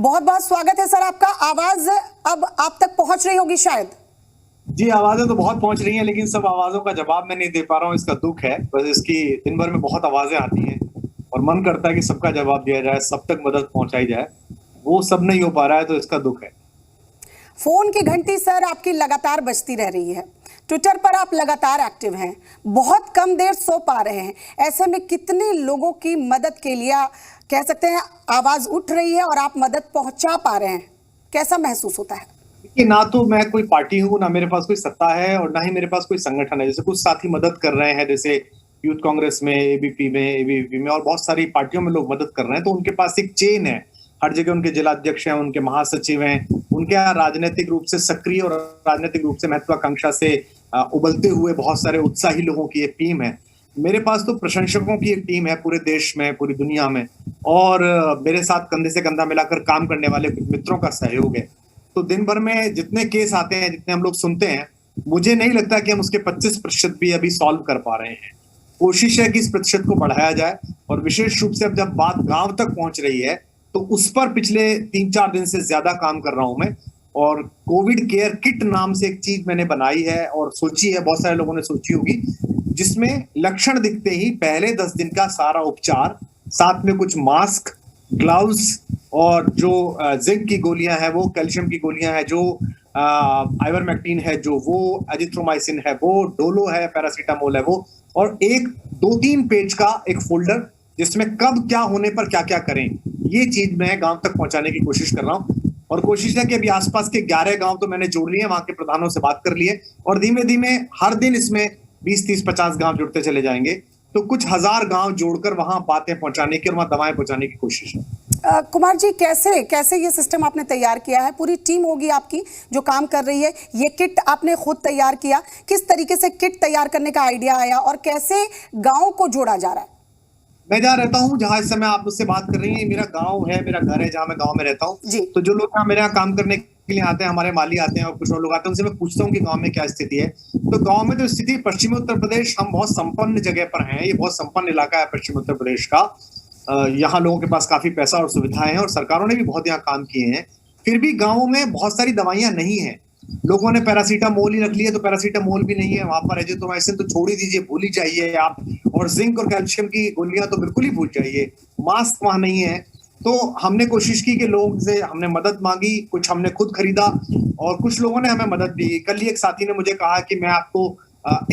बहुत बहुत स्वागत है सर आपका। आवाज अब आप तक पहुंच रही होगी शायद। जी, आवाजें तो बहुत पहुंच रही हैं, लेकिन सब आवाजों का जवाब मैं नहीं दे पा रहा हूँ। इसका दुख है। बस इसकी दिन भर में बहुत आवाजें आती हैं और मन करता है कि सबका जवाब दिया जाए, सब तक मदद पहुंचाई जाए। वो सब नहीं हो पा रहा है, तो इसका दुख है। फोन की घंटी सर आपकी लगातार बजती रह रही है। ट्विटर पर आप लगातार एक्टिव हैं, बहुत कम देर सो पा रहे हैं। ऐसे में कितने लोगों की मदद के लिए कह सकते हैं आवाज उठ रही है और आप मदद पहुंचा पा रहे हैं, कैसा महसूस होता है? कि ना तो मैं कोई पार्टी हूँ, ना मेरे पास कोई सत्ता है और ना ही मेरे पास कोई संगठन है। जैसे कुछ साथी मदद कर रहे हैं, जैसे यूथ कांग्रेस में, एबीपी में, एबीवीपी में और बहुत सारी पार्टियों में लोग मदद कर रहे हैं, तो उनके पास एक चेन है। हर जगह उनके जिला अध्यक्ष हैं, उनके महासचिव हैं, उनके यहाँ राजनीतिक रूप से सक्रिय और राजनीतिक रूप से महत्वाकांक्षा से उबलते हुए बहुत सारे उत्साही लोगों की एक टीम है। मेरे पास तो प्रशंसकों की एक टीम है पूरे देश में, पूरी दुनिया में, और मेरे साथ कंधे से कंधा मिलाकर काम करने वाले कुछ मित्रों का सहयोग है। तो दिन भर में जितने केस आते हैं, जितने हम लोग सुनते हैं, मुझे नहीं लगता कि हम उसके 25% भी अभी सॉल्व कर पा रहे हैं। कोशिश है कि इस प्रतिशत को बढ़ाया जाए, और विशेष रूप से अब जब बात गांव तक पहुंच रही है तो उस पर पिछले 3-4 दिन से ज्यादा काम कर रहा हूं मैं। और कोविड केयर किट नाम से एक चीज मैंने बनाई है और सोची है, बहुत सारे लोगों ने सोची होगी, जिसमें लक्षण दिखते ही पहले 10 दिन का सारा उपचार, साथ में कुछ मास्क, ग्लव्स और जो जिंक की गोलियां हैं, वो कैल्शियम की गोलियां हैं, जो आइवरमेक्टिन है, जो वो एजिथ्रोमाइसिन है, वो डोलो है, पैरासीटामोल है, वो, और एक 2-3 पेज का एक फोल्डर जिसमें कब क्या होने पर क्या क्या करें, ये चीज मैं गांव तक पहुंचाने की कोशिश कर रहा हूं। और कोशिश है कि अभी आसपास के 11 गांव तो मैंने जोड़ लिए, वहां के प्रधानों से बात कर लिए, और धीमे धीमे हर दिन इसमें 20-30-50 गांव जुड़ते चले जाएंगे। तो कुछ हजार गांव जोड़कर वहां बातें पहुंचाने की और वहां दवाएं पहुंचाने की कोशिश है। कुमार जी, कैसे कैसे ये सिस्टम आपने तैयार किया है? पूरी टीम होगी आपकी जो काम कर रही है। ये किट आपने खुद तैयार किया, किस तरीके से किट तैयार करने का आइडिया आया और कैसे गांव को जोड़ा जा रहा है? मैं जहाँ रहता हूँ, जहाँ इस समय आप मुझसे बात कर रही हैं, मेरा गांव है, मेरा घर है जहाँ मैं गांव में रहता हूँ। तो जो लोग यहाँ मेरे यहाँ काम करने के लिए आते हैं, हमारे माली आते हैं और कुछ और लोग आते हैं, उनसे मैं पूछता हूँ कि गांव में क्या स्थिति है। तो गांव में तो स्थिति, पश्चिमी उत्तर प्रदेश, हम बहुत संपन्न जगह पर हैं। ये बहुत संपन्न इलाका है पश्चिमी उत्तर प्रदेश का। यहाँ लोगों के पास काफी पैसा और सुविधाएं हैं और सरकारों ने भी बहुत यहाँ काम किए हैं। फिर भी गाँवों में बहुत सारी दवाइयां नहीं है। लोगों ने पैरासीटामोल ही रख लिया, तो पैरासीटामोल भी नहीं है वहां पर। एजिथ्रोमाइसिन तो छोड़ ही दीजिए, भूल ही जाइए आप। और जिंक और कैल्शियम की गोलियां तो बिल्कुल ही भूल जाइए। मास्क वहां नहीं है। तो हमने कोशिश की कि लोगों से हमने मदद मांगी, कुछ हमने खुद खरीदा और कुछ लोगों ने हमें मदद दी। कल ही एक साथी ने मुझे कहा कि मैं आपको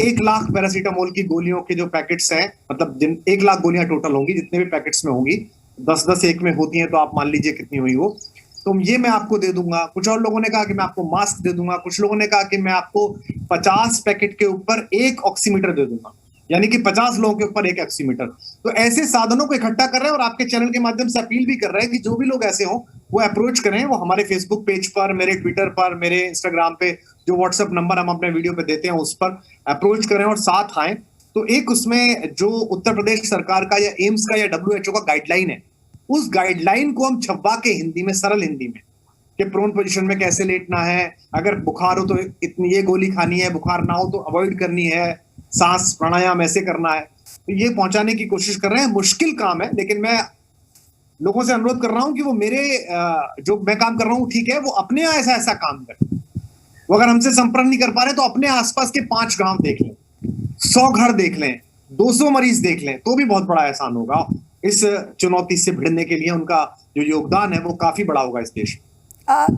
1 लाख पैरासीटामोल की गोलियों के जो पैकेट्स हैं, मतलब 1 लाख गोलियां टोटल होंगी, जितने भी पैकेट्स में होंगी, 10-10 एक में होती हैं, तो आप मान लीजिए कितनी हुई वो, तो ये मैं आपको दे दूंगा। कुछ और लोगों ने कहा कि मैं आपको मास्क दे दूंगा। कुछ लोगों ने कहा कि मैं आपको 50 पैकेट के ऊपर 1 ऑक्सीमीटर दे दूंगा, यानी कि 50 लोगों के ऊपर 1 ऑक्सीमीटर। तो ऐसे साधनों को इकट्ठा कर रहे हैं और आपके चैनल के माध्यम से अपील भी कर रहे हैं कि जो भी लोग ऐसे हों वो अप्रोच करें। वो हमारे फेसबुक पेज पर, मेरे ट्विटर पर, मेरे इंस्टाग्राम पे, जो व्हाट्सएप नंबर हम अपने वीडियो पे देते हैं, उस पर अप्रोच करें और साथ आए। तो एक उसमें जो उत्तर प्रदेश सरकार का या एम्स का या WHO का गाइडलाइन है, उस गाइडलाइन को हम छपवा के हिंदी में, सरल हिंदी में, कि प्रोन पोजीशन में कैसे लेटना है, अगर बुखार हो तो इतनी ये गोली खानी है, बुखार ना हो तो अवॉइड करनी है, सांस प्राणायाम ऐसे करना है, तो ये पहुंचाने की कोशिश कर रहे हैं। मुश्किल काम है, लेकिन मैं लोगों से अनुरोध कर रहा हूं कि वो मेरे जो मैं काम कर रहा हूं, ठीक है, वो अपने यहाँ ऐसा ऐसा काम करें। वो अगर हमसे संपर्क नहीं कर पा रहे तो अपने आसपास के 5 गांव देख लें, 100 घर देख लें, 200 मरीज देख लें, तो भी बहुत बड़ा एहसान होगा। इस चुनौती से भिड़ने के लिए उनका जो योगदान है वो काफी बड़ा होगा इस देश में।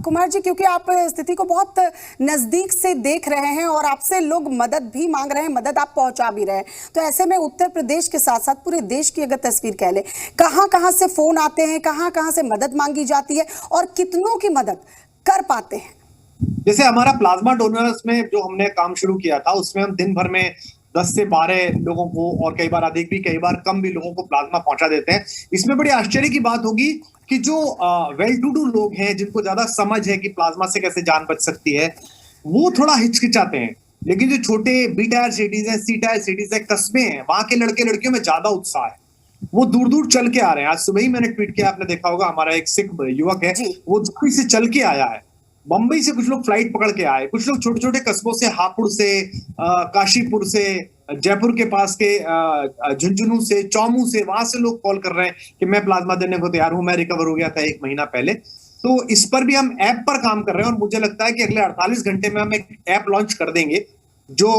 कुमार जी, क्योंकि आप स्थिति को बहुत नजदीक से देख रहे हैं और आपसे लोग मदद भी मांग रहे हैं, मदद आप पहुंचा भी रहे हैं, तो ऐसे में उत्तर प्रदेश के साथ साथ पूरे देश की अगर तस्वीर कह ले, कहां कहां से फोन आते हैं, कहां कहां से मदद मांगी जाती है और कितनों की मदद कर पाते हैं? जैसे हमारा प्लाज्मा डोनर्स में जो हमने काम शुरू किया था, उसमें हम दिन भर में 10 से 12 लोगों को, और कई बार अधिक भी, कई बार कम भी लोगों को प्लाज्मा पहुंचा देते हैं। इसमें बड़ी आश्चर्य की बात होगी कि जो वेल टू डू लोग हैं, जिनको ज्यादा समझ है कि प्लाज्मा से कैसे जान बच सकती है, वो थोड़ा हिचकिचाते हैं। लेकिन जो छोटे B टायर सिटीज हैं, C टायर सिटीज है, कस्बे हैं, वहां के लड़के लड़कियों में ज्यादा उत्साह है। वो दूर दूर चल के आ रहे हैं। आज सुबह ही मैंने ट्वीट किया, आपने देखा होगा, हमारा एक सिख युवक है, वो दिल्ली से चल के आया है। बंबई से कुछ लोग फ्लाइट पकड़ के आए, कुछ लोग छोटे छोटे कस्बों से, हापुड़ से, काशीपुर से, जयपुर के पास के झुंझुनू से, चौमू से, वहां से लोग कॉल कर रहे हैं कि मैं प्लाज्मा देने को तैयार हूं, मैं रिकवर हो गया था 1 महीना पहले। तो इस पर भी हम ऐप पर काम कर रहे हैं और मुझे लगता है कि अगले 48 घंटे में हम एक ऐप लॉन्च कर देंगे जो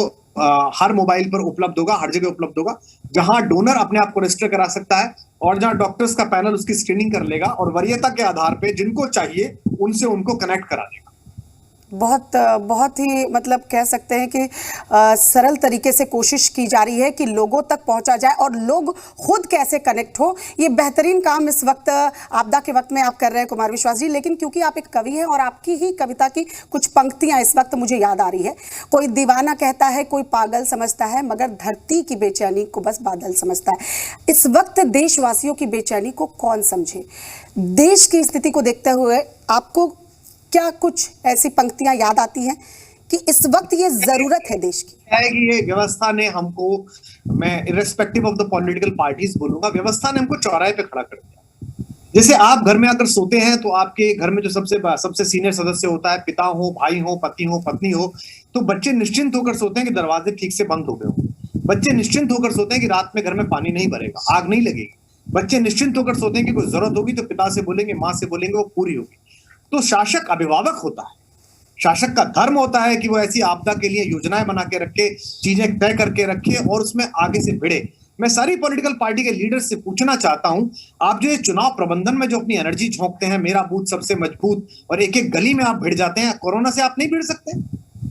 हर मोबाइल पर उपलब्ध होगा, हर जगह उपलब्ध होगा, जहां डोनर अपने आप को रजिस्टर करा सकता है और जहां डॉक्टर्स का पैनल उसकी स्क्रीनिंग कर लेगा और वरीयता के आधार पे जिनको चाहिए उनसे उनको कनेक्ट करा देगा। बहुत ही मतलब कह सकते हैं कि सरल तरीके से कोशिश की जा रही है कि लोगों तक पहुंचा जाए और लोग खुद कैसे कनेक्ट हो। ये बेहतरीन काम इस वक्त आपदा के वक्त में आप कर रहे हैं कुमार विश्वास जी। लेकिन क्योंकि आप एक कवि हैं और आपकी ही कविता की कुछ पंक्तियां इस वक्त मुझे याद आ रही है। कोई दीवाना कहता है, कोई पागल समझता है, मगर धरती की बेचैनी को बस बादल समझता है। इस वक्त देशवासियों की बेचैनी को कौन समझे? देश की स्थिति को देखते हुए आपको क्या कुछ ऐसी पंक्तियां याद आती हैं कि इस वक्त ये जरूरत है देश की? है कि ये व्यवस्था ने हमको, मैं irrespective of the political parties बोलूंगा, व्यवस्था ने हमको चौराहे पे खड़ा कर दिया। जैसे आप घर में आकर सोते हैं तो आपके घर में जो सबसे सीनियर सदस्य होता है, पिता हो, भाई हो, पति हो, पत्नी हो, तो बच्चे निश्चिंत होकर सोते हैं कि दरवाजे ठीक से बंद हो गए हो। बच्चे निश्चिंत होकर सोते हैं कि रात में घर में पानी नहीं भरेगा, आग नहीं लगेगी। बच्चे निश्चिंत होकर सोते हैं कि कोई जरूरत होगी तो पिता से बोलेंगे, माँ से बोलेंगे, वो पूरी होगी। तो शासक अभिभावक होता है, शासक का धर्म होता है कि वो ऐसी आपदा के लिए योजनाएं बना के रखे, चीजें तय करके रखे और उसमें आगे से भिड़े। मैं सारी पॉलिटिकल पार्टी के लीडर्स से पूछना चाहता हूं, आप जो ये चुनाव प्रबंधन में जो अपनी एनर्जी झोंकते हैं, मेरा बूथ सबसे मजबूत, और एक एक गली में आप भिड़ जाते हैं, कोरोना से आप नहीं भिड़ सकते?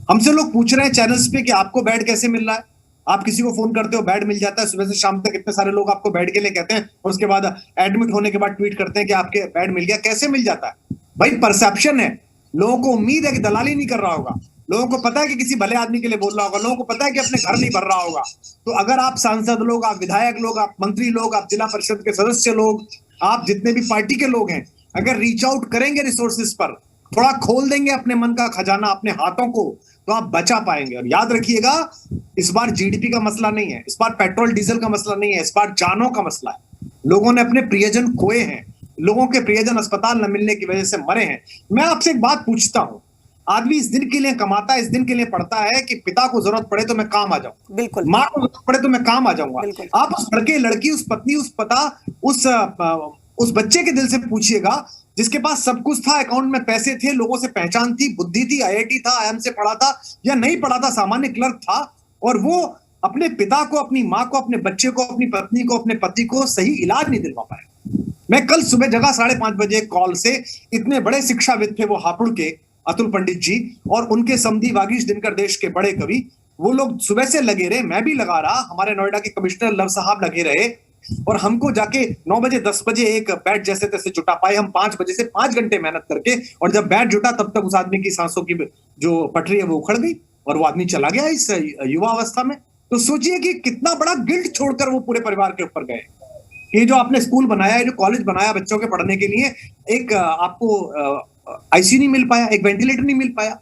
हमसे लोग पूछ रहे हैं चैनल्स पे कि आपको बेड कैसे मिल रहा है? आप किसी को फोन करते हो, बेड मिल जाता है, सुबह से शाम तक इतने सारे लोग आपको बेड के लिए कहते हैं और उसके बाद एडमिट होने के बाद ट्वीट करते हैं कि आपके बेड मिल गया। कैसे मिल जाता है भाई? परसेप्शन है। लोगों को उम्मीद है कि दलाली नहीं कर रहा होगा, लोगों को पता है कि किसी भले आदमी के लिए बोल रहा होगा, लोगों को पता है कि अपने घर नहीं भर रहा होगा। तो अगर आप सांसद लोग, आप विधायक लोग, आप मंत्री लोग, आप जिला परिषद के सदस्य लोग, आप जितने भी पार्टी के लोग हैं, अगर रीच आउट करेंगे रिसोर्सेज पर, थोड़ा खोल देंगे अपने मन का खजाना अपने हाथों को, तो आप बचा पाएंगे। और याद रखिएगा, इस बार जीडीपी का मसला नहीं है, इस बार पेट्रोल डीजल का मसला नहीं है, इस बार जानों का मसला है। लोगों ने अपने प्रियजन खोए हैं, लोगों के प्रियजन अस्पताल न मिलने की वजह से मरे हैं। मैं आपसे एक बात पूछता हूं, आदमी इस दिन के लिए कमाता है, इस दिन के लिए पढ़ता है कि पिता को जरूरत पड़े तो मैं काम आ जाऊं, बिल्कुल, माँ को जरूरत पड़े तो मैं काम आ जाऊंगा। आप उस लड़के, लड़की, उस पत्नी, उस पता, उस बच्चे के दिल से पूछिएगा जिसके पास सब कुछ था, अकाउंट में पैसे थे, लोगों से पहचान थी, बुद्धि थी, आईआईटी था, आईएम से पढ़ा था या नहीं पढ़ा था, सामान्य क्लर्क था, और वो अपने पिता को, अपनी माँ को, अपने बच्चे को, अपनी पत्नी को, अपने पति को सही इलाज नहीं दिलवा पाया। मैं कल सुबह जगह 5:30 बजे कॉल से, इतने बड़े शिक्षाविद थे वो हापुड़ के अतुल पंडित जी और उनके समधी वागीश दिनकर, देश के बड़े कवि, वो लोग सुबह से लगे रहे, मैं भी लगा रहा, हमारे नोएडा के कमिश्नर लव साहब लगे रहे, और हमको जाके 9 बजे 10 बजे एक बेड जैसे तैसे जुटा पाए हम 5 बजे से 5 घंटे मेहनत करके। और जब बेड जुटा तब तक उस आदमी की सांसों की जो पटरी है वो उखड़ गई और वो आदमी चला गया इस युवा अवस्था में। तो सोचिए कि कितना बड़ा गिल्ट छोड़कर वो पूरे परिवार के ऊपर गए। ये जो आपने स्कूल बनाया, जो कॉलेज बनाया बच्चों के पढ़ने के लिए, एक आपको आईसीयू नहीं मिल पाया, एक वेंटिलेटर नहीं मिल पाया।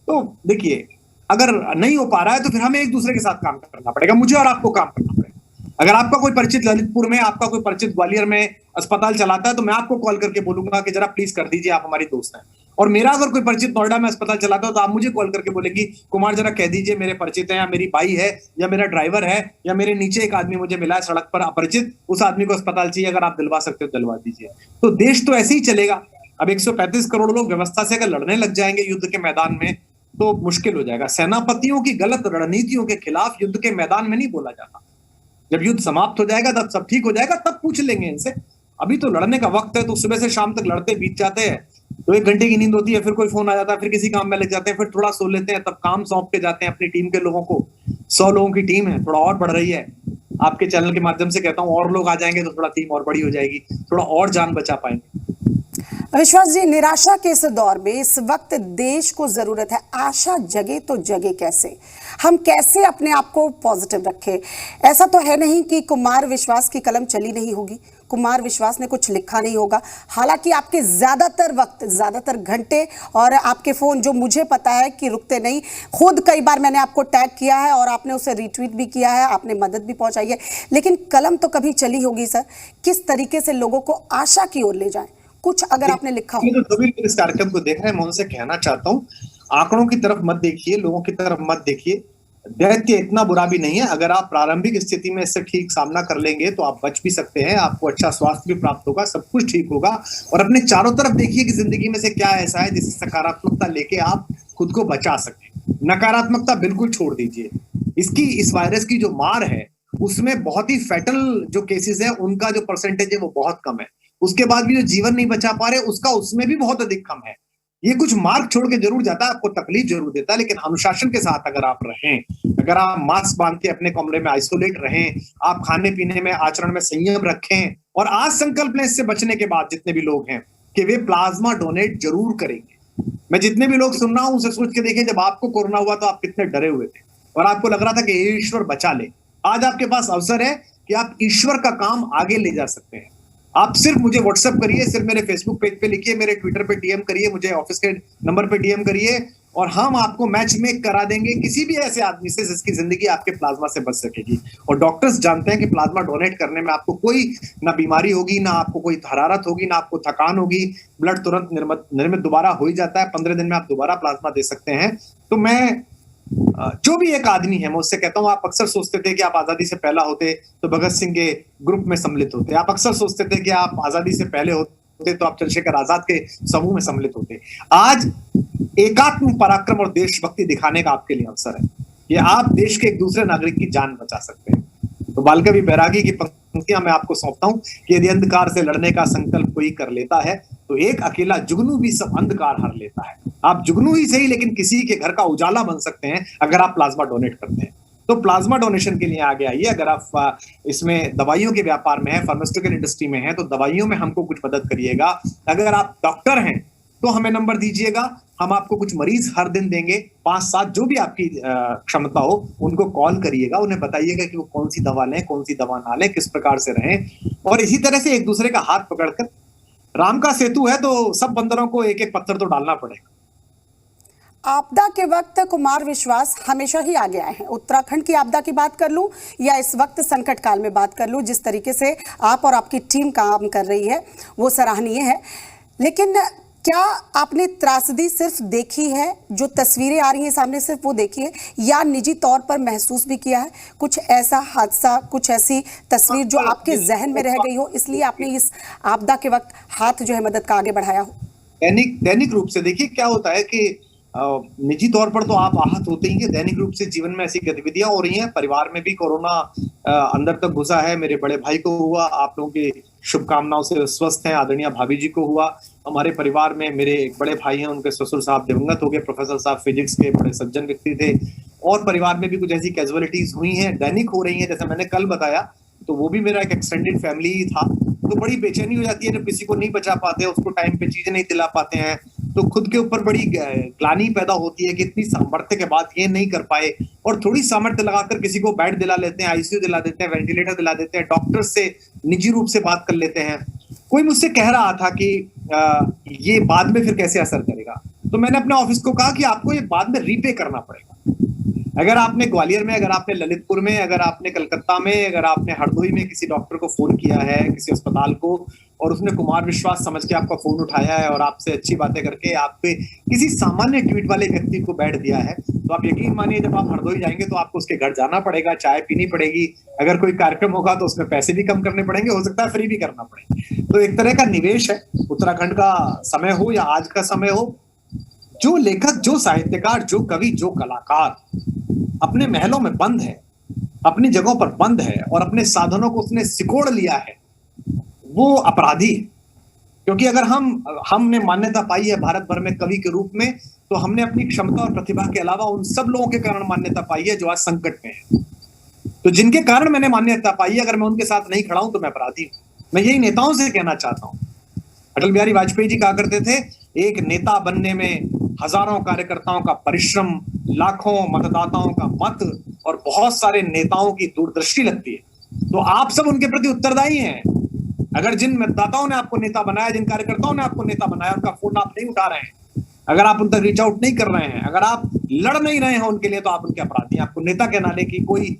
तो देखिए, अगर नहीं हो पा रहा है तो फिर हमें एक दूसरे के साथ काम करना पड़ेगा, मुझे और आपको काम करना पड़ेगा। अगर आपका कोई परिचित ललितपुर में, आपका कोई परिचित ग्वालियर में अस्पताल चलाता है तो मैं आपको कॉल करके बोलूंगा कि जरा प्लीज कर दीजिए, आप हमारी दोस्त हैं। और मेरा अगर कोई परिचित नोएडा में अस्पताल चलाता है तो आप मुझे कॉल करके बोलेगी, कुमार जरा कह दीजिए मेरे परिचित है, या मेरी बाई है, या मेरा ड्राइवर है, या मेरे नीचे एक आदमी मुझे मिला है सड़क पर अपरिचित, उस आदमी को अस्पताल चाहिए, अगर आप दिलवा सकते हो दिलवा दीजिए। तो देश तो ऐसे ही चलेगा। अब 135 करोड़ लोग व्यवस्था से अगर लड़ने लग जाएंगे युद्ध के मैदान में तो मुश्किल हो जाएगा। सेनापतियों की गलत रणनीतियों के खिलाफ युद्ध के मैदान में नहीं बोला जाता। जब युद्ध समाप्त हो जाएगा, तब सब ठीक हो जाएगा, तब पूछ लेंगे इनसे। अभी तो लड़ने का वक्त है, तो सुबह से शाम तक लड़ते बीत जाते हैं, तो 1 घंटे की नींद होती है, फिर कोई फोन आ जाता है, फिर किसी काम में लग जाते हैं, फिर थोड़ा सो लेते हैं, तब काम सौंप के जाते हैं अपनी टीम के लोगों को। 100 लोगों की टीम है, थोड़ा और बढ़ रही है। आपके चैनल के माध्यम से कहता हूँ, और लोग आ जाएंगे तो थोड़ा टीम और बड़ी हो जाएगी, थोड़ा और जान बचा पाएंगे। विश्वास जी, निराशा के इस दौर में इस वक्त देश को जरूरत है आशा जगे तो जगे कैसे? हम कैसे अपने आप को पॉजिटिव रखें? ऐसा तो है नहीं कि कुमार विश्वास की कलम चली नहीं होगी, कुमार विश्वास ने कुछ लिखा नहीं होगा। हालांकि आपके ज्यादातर वक्त, ज्यादातर घंटे और आपके फोन, जो मुझे पता है कि रुकते नहीं, खुद कई बार मैंने आपको टैग किया है और आपने उसे रिट्वीट भी किया है, आपने मदद भी पहुंचाई है, लेकिन कलम तो कभी चली होगी सर। किस तरीके से लोगों को आशा की ओर ले जाएं? कुछ अगर आपने लिखा हो। जो भी इस कार्यक्रम को देख रहे हैं, मैं उनसे कहना चाहता हूँ, आंकड़ों की तरफ मत देखिए, लोगों की तरफ मत देखिए। दैत्य इतना बुरा भी नहीं है। अगर आप प्रारंभिक स्थिति में इससे ठीक सामना कर लेंगे तो आप बच भी सकते हैं, आपको अच्छा स्वास्थ्य भी प्राप्त होगा, सब कुछ ठीक होगा। और अपने चारों तरफ देखिए कि जिंदगी में से क्या ऐसा है जिससे सकारात्मकता लेके आप खुद को बचा सकें। नकारात्मकता बिल्कुल छोड़ दीजिए। इस वायरस की जो मार है उसमें बहुत ही फैटल जो केसेस है उनका जो परसेंटेज है वो बहुत कम है। उसके बाद भी जो जीवन नहीं बचा पा रहे उसका उसमें भी बहुत अधिक कम है। ये कुछ मार्क छोड़ के जरूर जाता है, आपको तकलीफ जरूर देता है, लेकिन अनुशासन के साथ अगर आप रहें, अगर आप मास्क बांध के अपने कमरे में आइसोलेट रहें, आप खाने पीने में आचरण में संयम रखें और आज संकल्प लें इससे बचने के बाद जितने भी लोग हैं कि वे प्लाज्मा डोनेट जरूर करेंगे। मैं जितने भी लोग सुन रहा हूं उसे सोच के देखें, जब आपको कोरोना हुआ तो आप कितने डरे हुए थे और आपको लग रहा था कि ईश्वर बचा ले। आज आपके पास अवसर है कि आप ईश्वर का काम आगे ले जा सकते हैं। आप सिर्फ मुझे व्हाट्सएप करिए, सिर्फ मेरे फेसबुक पेज पे लिखिए, मेरे ट्विटर पे डीएम करिए, मुझे ऑफिस के नंबर पे डीएम करिए और हम आपको मैच मेक करा देंगे किसी भी ऐसे आदमी से जिसकी जिंदगी आपके प्लाज्मा से बच सकेगी। और डॉक्टर्स जानते हैं कि प्लाज्मा डोनेट करने में आपको कोई ना बीमारी होगी, ना आपको कोई हरारत होगी, ना आपको थकान होगी। ब्लड तुरंत निर्मित दोबारा हो ही जाता है, 15 दिन में आप दोबारा प्लाज्मा दे सकते हैं। तो मैं जो भी एक आदमी है मैं उससे कहता हूं, आप अक्सर सोचते थे कि आप आजादी से पहला होते तो भगत सिंह के ग्रुप में सम्मिलित होते, आप अक्सर सोचते थे कि आप आजादी से पहले होते तो आप चंद्रशेखर आजाद के समूह में सम्मिलित होते। आज एकात्म पराक्रम और देशभक्ति दिखाने का आपके लिए अवसर है कि आप देश के एक दूसरे नागरिक की जान बचा सकते हैं। तो बालकवि बैरागी की पंक्तियां मैं आपको सौंपता हूं कि यदि अंधकार से लड़ने का संकल्प कोई कर लेता है तो एक अकेला जुगनू भी सब अंधकार हर लेता है। आप जुगनू ही सही लेकिन किसी के घर का उजाला बन सकते हैं अगर आप प्लाज्मा डोनेट करते हैं। तो प्लाज्मा डोनेशन के लिए आगे आइए। अगर आप इसमें दवाइयों के व्यापार में है, फार्मास्यूटिकल इंडस्ट्री में है, तो दवाइयों में हमको कुछ मदद करिएगा। अगर आप डॉक्टर हैं तो हमें नंबर दीजिएगा, हम आपको कुछ मरीज हर दिन देंगे, 5-7 जो भी आपकी क्षमता हो उनको कॉल करिएगा, उन्हें बताइएगा कि वो कौन सी दवा लें, कौन सी दवा ना लें, किस प्रकार से रहें। और इसी तरह से एक दूसरे का हाथ पकड़कर, राम का सेतु है तो सब बंदरों को एक एक पत्थर तो डालना पड़ेगा। आपदा के वक्त कुमार विश्वास हमेशा ही आगे आए हैं। उत्तराखंड की आपदा की बात कर लूं या इस वक्त संकट काल में बात कर लूं, जिस तरीके से आप और आपकी टीम काम कर रही है वो सराहनीय है। लेकिन क्या आपने त्रासदी सिर्फ देखी है, जो तस्वीरें आ रही हैं सामने सिर्फ वो देखी है, या निजी तौर पर महसूस भी किया है कुछ ऐसा हादसा, कुछ ऐसी तस्वीर जो आपके जहन में रह गई हो, इसलिए आपने इस आपदा के वक्त हाथ जो है मदद का आगे बढ़ाया हो? दैनिक रूप से देखिए क्या होता है कि निजी तौर पर तो आप आहत होते ही हैं, दैनिक रूप से जीवन में ऐसी गतिविधियां हो रही हैं। परिवार में भी कोरोना अंदर तक घुसा है। मेरे बड़े भाई को हुआ, आप लोगों की शुभकामनाओं से स्वस्थ हैं। आदरणीय भाभी जी को हुआ। हमारे परिवार में मेरे एक बड़े भाई हैं, उनके ससुर साहब दिवंगत हो गए, प्रोफेसर साहब फिजिक्स के बड़े सज्जन व्यक्ति थे। और परिवार में भी कुछ ऐसी कैजुअलिटीज हुई हैं, दैनिक हो रही हैं। जैसे मैंने कल बताया तो वो भी मेरा एक एक्सटेंडेड फैमिली ही था। तो बड़ी बेचैनी हो जाती है जब किसी को नहीं बचा पाते, उसको टाइम पे चीजें नहीं दिला पाते हैं, तो खुद के ऊपर बड़ी ग्लानि पैदा होती है कि इतनी सामर्थ्य के बाद ये नहीं कर पाए। और थोड़ी सामर्थ्य लगाकर किसी को बेड दिला लेते हैं, आईसीयू दिला देते हैं, वेंटिलेटर दिला देते हैं, डॉक्टर से निजी रूप से बात कर लेते हैं। कोई मुझसे कह रहा था कि ये बाद में फिर कैसे असर करेगा, तो मैंने अपने ऑफिस को कहा कि आपको ये बाद में रीपे करना पड़ेगा। अगर आपने ग्वालियर में, अगर आपने ललितपुर में, अगर आपने कलकत्ता में, अगर आपने हरदोई में किसी डॉक्टर को फोन किया है, किसी अस्पताल को, और उसने कुमार विश्वास समझ के आपका फोन उठाया है और आपसे अच्छी बातें करके आप पे किसी सामान्य ट्वीट वाले व्यक्ति को बैठ दिया है, तो आप यकीन मानिए जब आप हरदोई जाएंगे तो आपको उसके घर जाना पड़ेगा, चाय पीनी पड़ेगी। अगर कोई कार्यक्रम होगा तो उसमें पैसे भी कम करने पड़ेंगे, हो सकता है फ्री भी करना पड़े। तो एक तरह का निवेश है। उत्तराखंड का समय हो या आज का समय हो, जो लेखक, जो साहित्यकार, जो कवि, जो कलाकार अपने महलों में बंद है, अपनी जगहों पर बंद है और अपने साधनों को उसने सिकोड़ लिया है, वो अपराधी है। क्योंकि अगर हमने मान्यता पाई है भारत भर में कवि के रूप में, तो हमने अपनी क्षमता और प्रतिभा के अलावा उन सब लोगों के कारण मान्यता पाई है जो आज संकट में है। तो जिनके कारण मैंने मान्यता पाई है, अगर मैं उनके साथ नहीं खड़ा हूं तो मैं अपराधी हूं। मैं यही नेताओं से कहना चाहता हूं। अटल बिहारी वाजपेयी जी कहा करते थे, एक नेता बनने में हजारों कार्यकर्ताओं का परिश्रम, लाखों मतदाताओं का मत और बहुत सारे नेताओं की दूरदृष्टि लगती है। तो आप सब उनके प्रति उत्तरदायी हैं। अगर जिन मतदाताओं ने आपको नेता बनाया, जिन कार्यकर्ताओं ने आपको नेता बनाया, उनका फोन आप नहीं उठा रहे हैं, अगर आप उन तक रीच आउट नहीं कर रहे हैं, अगर आप लड़ नहीं रहे हैं उनके लिए, तो आप उनके अपराधी हैं। आपको नेता कहलाने की कोई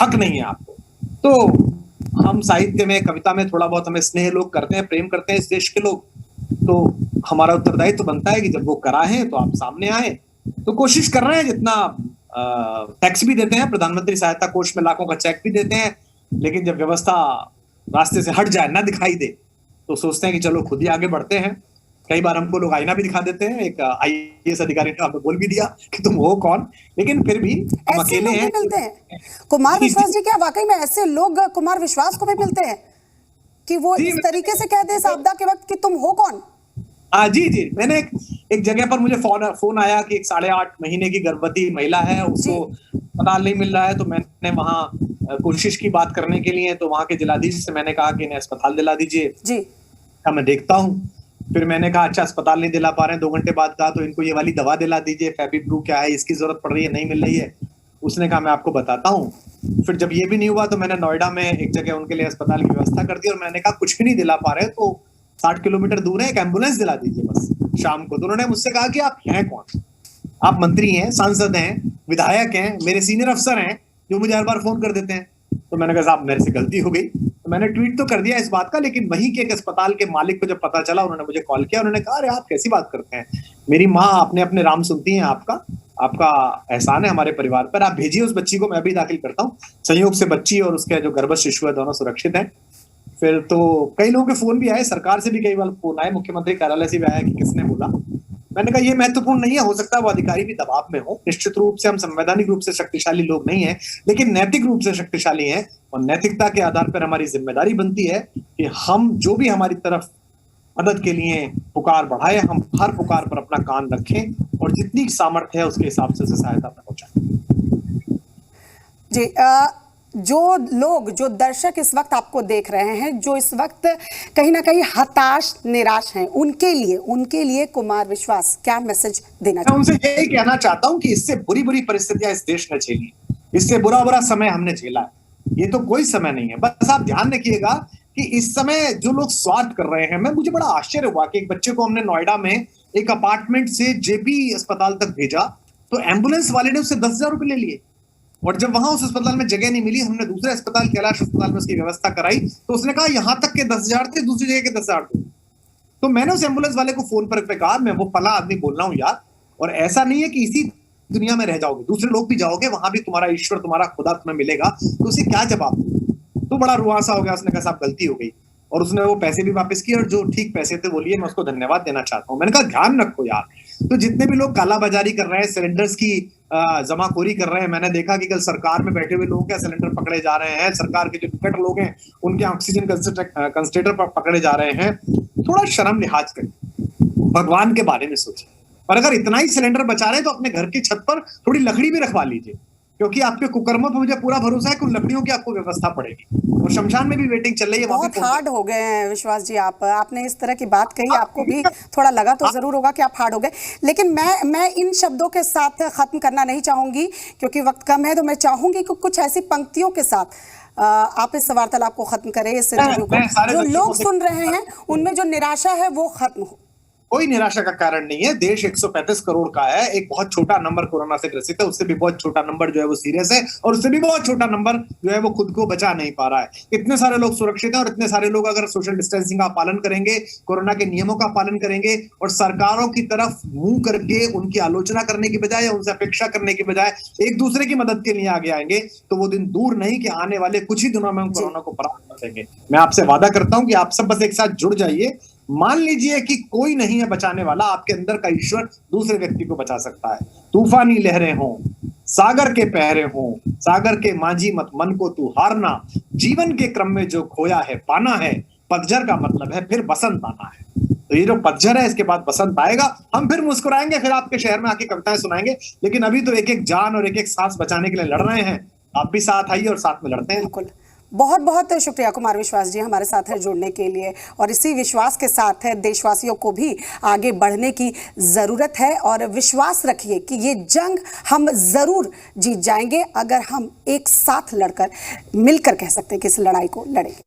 हक नहीं है आपको। तो हम साहित्य में, कविता में थोड़ा बहुत हमें स्नेह लोग करते हैं, प्रेम करते हैं इस देश के लोग, तो हमारा उत्तरदायित्व तो बनता है कि जब वो कराहें तो आप सामने आए। तो कोशिश कर रहे हैं जितना टैक्स भी देते हैं, प्रधानमंत्री सहायता कोष में लाखों का चेक भी देते हैं, लेकिन जब व्यवस्था रास्ते से हट जाए, ना दिखाई दे, तो सोचते हैं कि चलो खुद ही आगे बढ़ते हैं। कई बार हमको लोग आईना भी दिखा देते हैं। एक IAS अधिकारी ने हमें बोल भी दिया कि तुम हो कौन, लेकिन फिर भी हम अकेले हैं। मिलते हैं कुमार विश्वास जी, क्या वाकई में ऐसे लोग कुमार विश्वास को भी मिलते हैं कि वो इस तरीके से कहते हैं इस आपदा के वक्त कि तुम हो कौन? जी, मैंने एक जगह पर मुझे फोन आया कि एक 8.5 महीने की गर्भवती महिला है, उसको अस्पताल नहीं मिल रहा है। तो मैंने वहां कोशिश की बात करने के लिए, तो वहां के जिलाधीश से मैंने कहा कि इन्हें अस्पताल दिला दीजिए जी, मैं देखता हूँ। फिर मैंने कहा अच्छा अस्पताल नहीं दिला पा रहे हैं, 2 घंटे बाद कहा तो इनको ये वाली दवा दिला दीजिए, फेविप्रू क्या है, इसकी जरूरत पड़ रही है, नहीं मिल रही है। उसने कहा मैं आपको बताता हूँ। फिर जब ये भी नहीं हुआ तो मैंने नोएडा में एक जगह उनके लिए अस्पताल की व्यवस्था कर दी, और मैंने कहा कुछ भी नहीं दिला पा रहे तो 60 किलोमीटर दूर है, एक एम्बुलेंस दिला दीजिए बस शाम को। तो उन्होंने मुझसे कहा कि आप हैं कौन? आप मंत्री हैं, सांसद हैं, विधायक हैं, मेरे सीनियर अफसर हैं जो मुझे हर बार फोन कर देते हैं। तो मैंने कहा साहब मेरे से गलती हो गई, तो मैंने ट्वीट तो कर दिया इस बात का, लेकिन वहीं के एक अस्पताल के मालिक को जब पता चला, उन्होंने मुझे कॉल किया, उन्होंने कहा अरे आप कैसी बात करते हैं, मेरी माँ अपने अपने राम सुनती हैं, आपका एहसान है हमारे परिवार पर, आप भेजिए उस बच्ची को, मैं भी दाखिल करता हूँ। संयोग से बच्ची और उसके जो गर्भस्थ शिशु है दोनों सुरक्षित हैं। फिर तो कई लोगों के फोन भी आए, सरकार से भी कई बार फोन आए, मुख्यमंत्री कार्यालय से भी आया कि किसने बोला। मैंने कहा ये महत्वपूर्ण नहीं है, हो सकता है वो अधिकारी भी दबाव में हो। निश्चित रूप से हम संवैधानिक रूप से शक्तिशाली लोग नहीं है, लेकिन नैतिक रूप से शक्तिशाली हैं, और नैतिकता के आधार पर हमारी जिम्मेदारी बनती है कि हम जो भी हमारी तरफ मदद के लिए पुकार बढ़ाए, हम हर पुकार पर अपना कान रखें और जितनी सामर्थ्य है उसके हिसाब से उसे सहायता पहुंचाएं। जी, जो लोग, जो दर्शक इस वक्त आपको देख रहे हैं, जो इस वक्त कहीं ना कहीं हताश, निराश हैं, उनके लिए कुमार विश्वास क्या मैसेज देना चाहते हैं? मैं उनसे यही कहना चाहता हूं कि इससे बुरी परिस्थितियां इस देश ने झेली, इससे बुरा समय हमने झेला है, ये तो कोई समय नहीं है। बस आप ध्यान रखिएगा कि इस समय जो लोग स्वार्थ कर रहे हैं, मुझे बड़ा आश्चर्य हुआ कि एक बच्चे को हमने नोएडा में एक अपार्टमेंट से JP अस्पताल तक भेजा, तो एम्बुलेंस वाले ने उससे 10,000 रुपए ले लिए, और जब वहां उस अस्पताल में जगह नहीं मिली, हमने दूसरे अस्पताल, कैलाश अस्पताल में उसकी व्यवस्था कराई, तो उसने कहा यहां तक के 10,000 थे, दूसरी जगह के 10,000 थे। तो मैंने उस एम्बुलेंस वाले को फोन पर कहा मैं वो फला आदमी बोल रहा हूँ यार, और ऐसा नहीं है कि इसी दुनिया में रह जाओगे, दूसरे लोग भी जाओगे, वहां भी तुम्हारा ईश्वर, तुम्हारा खुदा तुम्हें मिलेगा, तो उसे क्या जवाब दो? तो बड़ा रुआसा हो गया, उसने कहा साहब गलती हो गई, और उसने वो पैसे भी वापस किए, और जो ठीक पैसे थे वो लिए। मैं उसको धन्यवाद देना चाहता हूँ। मैंने कहा ध्यान रखो यार, तो जितने भी लोग कालाबाजारी कर रहे हैं, सिलेंडर्स की जमाखोरी कर रहे हैं, मैंने देखा कि कल सरकार में बैठे हुए लोगों के सिलेंडर पकड़े जा रहे हैं, सरकार के जो टिकट लोग हैं उनके ऑक्सीजन कंसंट्रेटर पकड़े जा रहे हैं। थोड़ा शर्म लिहाज करें, भगवान के बारे में सोचें, और अगर इतना ही सिलेंडर बचा रहे हैं तो अपने घर की छत पर थोड़ी लकड़ी भी रखवा लीजिए, क्योंकि आपके कुकर्मों पर मुझे पूरा भरोसा है कि उन लकड़ियों की आपको व्यवस्था पड़ेगी, और शमशान में भी वेटिंग चल रही है। बहुत हार्ड हो गए हैं विश्वास जी, आपने इस तरह की बात कही, आपको भी थोड़ा लगा तो जरूर होगा कि आप हार्ड हो गए, लेकिन मैं इन शब्दों के साथ खत्म करना नहीं चाहूंगी क्योंकि वक्त कम है। तो मैं चाहूंगी कि कुछ ऐसी पंक्तियों के साथ आप इस वार्तालाप को खत्म करें, इस इंटरव्यू को। जो लोग सुन रहे हैं उनमें जो निराशा है वो खत्म हो। कोई निराशा का कारण नहीं है। देश 135 करोड़ का है, एक बहुत छोटा नंबर कोरोना से ग्रसित है, उससे भी बहुत छोटा नंबर जो है वो सीरियस है, और उससे भी बहुत छोटा नंबर जो है वो खुद को बचा नहीं पा रहा है। इतने सारे लोग सुरक्षित हैं, और इतने सारे लोग अगर सोशल डिस्टेंसिंग का पालन करेंगे, कोरोना के नियमों का पालन करेंगे, और सरकारों की तरफ मुंह करके उनकी आलोचना करने की बजाय या उनसे अपेक्षा करने की बजाय एक दूसरे की मदद के लिए आगे आएंगे, तो वो दिन दूर नहीं कि आने वाले कुछ ही दिनों में हम कोरोना को परास्त कर देंगे। मैं आपसे वादा करता हूं कि आप सब बस एक साथ जुड़ जाइए। मान लीजिए कि कोई नहीं है बचाने वाला, आपके अंदर का ईश्वर दूसरे व्यक्ति को बचा सकता है। तूफानी लहरें हों, सागर के पहरे हों, सागर के मांझी मत मन को तू हारना, जीवन के क्रम में जो खोया है पाना है, पतझड़ का मतलब है फिर बसंत आना है। तो ये जो पतझड़ है, इसके बाद बसंत आएगा, हम फिर मुस्कुराएंगे, फिर आपके शहर में आके कविताएं सुनाएंगे, लेकिन अभी तो एक एक जान और एक एक सांस बचाने के लिए लड़ रहे हैं। आप भी साथ आइए और साथ में लड़ते हैं। बिल्कुल, बहुत बहुत शुक्रिया कुमार विश्वास जी हमारे साथ है जुड़ने के लिए, और इसी विश्वास के साथ है देशवासियों को भी आगे बढ़ने की ज़रूरत है, और विश्वास रखिए कि ये जंग हम ज़रूर जीत जाएंगे अगर हम एक साथ लड़कर, मिलकर कह सकते हैं कि इस लड़ाई को लड़ेंगे।